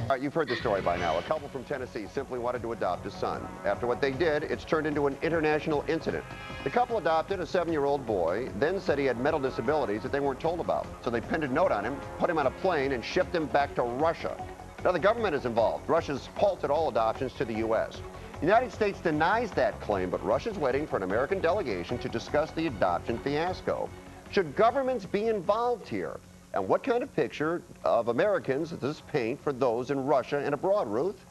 All right, you've heard the story by now. A couple from Tennessee simply wanted to adopt a son. After what they did, it's turned into an international incident. The couple adopted a 7-year-old boy, then said he had mental disabilities that they weren't told about. So they pinned a note on him, put him on a plane, and shipped him back to Russia. Now, the government is involved. Russia's halted all adoptions to the U.S. The United States denies that claim, but Russia's waiting for an American delegation to discuss the adoption fiasco. Should governments be involved here? And what kind of picture of Americans does this paint for those in Russia and abroad, Ruth?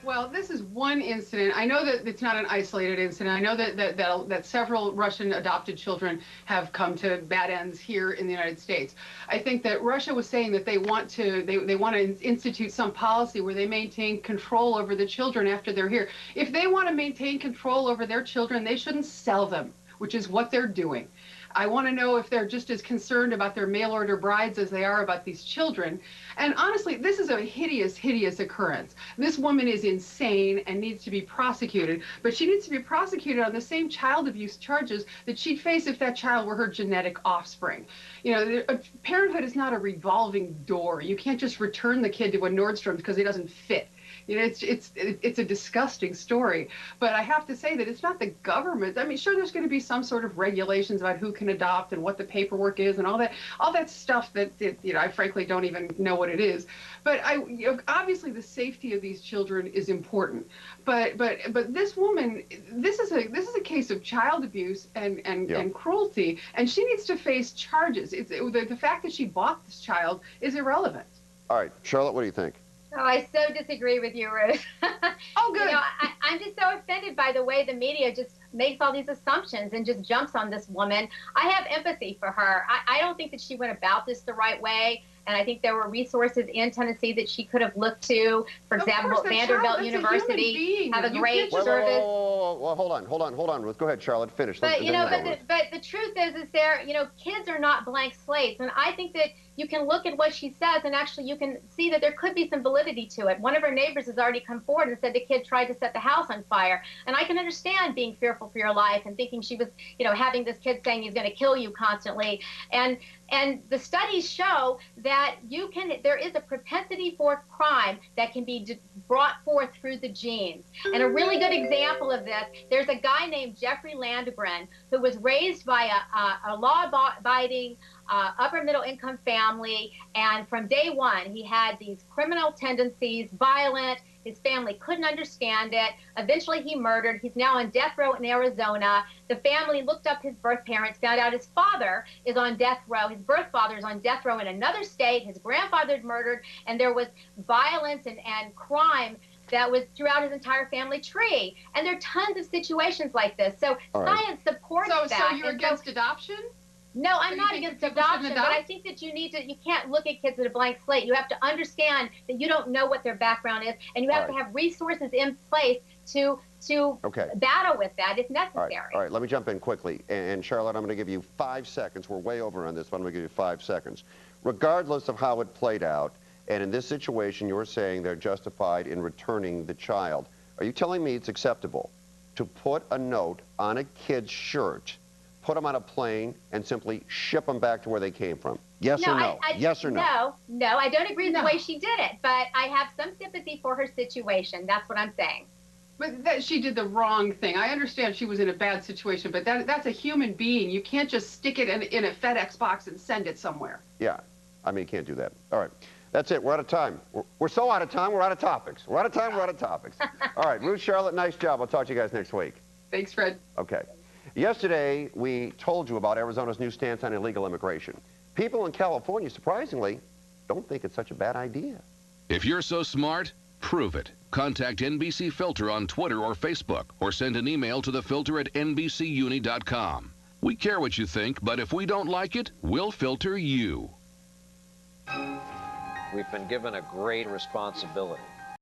Well, this is one incident. I know that it's not an isolated incident. I know that several Russian adopted children have come to bad ends here in the United States. I think that Russia was saying that they want to institute some policy where they maintain control over the children after they're here. If they want to maintain control over their children, they shouldn't sell them, which is what they're doing. I want to know if they're just as concerned about their mail-order brides as they are about these children. And honestly, this is a hideous, hideous occurrence. This woman is insane and needs to be prosecuted, but she needs to be prosecuted on the same child abuse charges that she'd face if that child were her genetic offspring. You know, parenthood is not a revolving door. You can't just return the kid to a Nordstrom's because he doesn't fit. You know, it's a disgusting story, but I have to say that it's not the government. I mean, sure, there's going to be some sort of regulations about who can adopt and what the paperwork is and all that stuff that you know, I frankly don't even know what it is. But obviously the safety of these children is important. But this woman, this is a case of child abuse and cruelty, and she needs to face charges. The fact that she bought this child is irrelevant. All right, Charlotte, what do you think? Oh, I so disagree with you, Ruth. Oh, good. You know, I'm just so offended by the way the media just makes all these assumptions and just jumps on this woman. I have empathy for her. I don't think that she went about this the right way. And I think there were resources in Tennessee that she could have looked to. For example, Vanderbilt University have a great service. Well, hold on, Ruth. Go ahead, Charlotte. Finish. But you know, but the truth is there, you know, kids are not blank slates, and I think that you can look at what she says, and actually you can see that there could be some validity to it. One of her neighbors has already come forward and said the kid tried to set the house on fire, and I can understand being fearful for your life and thinking she was, you know, having this kid saying he's going to kill you constantly, and the studies show that there is a propensity for crime that can be brought forth through the genes. And a really good example of this, there's a guy named Jeffrey Landgren who was raised by a law-abiding upper middle income family, and from day one he had these criminal tendencies, violent. His family couldn't understand it. Eventually he murdered. He's now on death row in Arizona. The family looked up his birth parents, found out his father is on death row. His birth father is on death row in another state. His grandfather is murdered, and there was violence and crime that was throughout his entire family tree. And there are tons of situations like this. So science supports that. So you're against adoption? No, I'm not against adoption, but I think that you can't look at kids at a blank slate. You have to understand that you don't know what their background is, and you have to have resources in place to battle with that if necessary. All right, let me jump in quickly. And Charlotte, I'm going to give you 5 seconds. We're way over on this one. I'm going to give you 5 seconds. Regardless of how it played out, and in this situation, you're saying they're justified in returning the child. Are you telling me it's acceptable to put a note on a kid's shirt, put them on a plane, and simply ship them back to where they came from? Yes or no? Yes or no? No, I don't agree with the way she did it, but I have some sympathy for her situation. That's what I'm saying. But she did the wrong thing. I understand she was in a bad situation, but that's a human being. You can't just stick it in a FedEx box and send it somewhere. Yeah, I mean, you can't do that. All right, that's it. We're out of time. We're so out of time, we're out of topics. We're out of time, we're out of topics. All right, Ruth, Charlotte, nice job. I'll talk to you guys next week. Thanks, Fred. Okay. Yesterday, we told you about Arizona's new stance on illegal immigration. People in California, surprisingly, don't think it's such a bad idea. If you're so smart, prove it. Contact NBC Filter on Twitter or Facebook, or send an email to thefilter@nbcuni.com. We care what you think, but if we don't like it, we'll filter you. We've been given a great responsibility.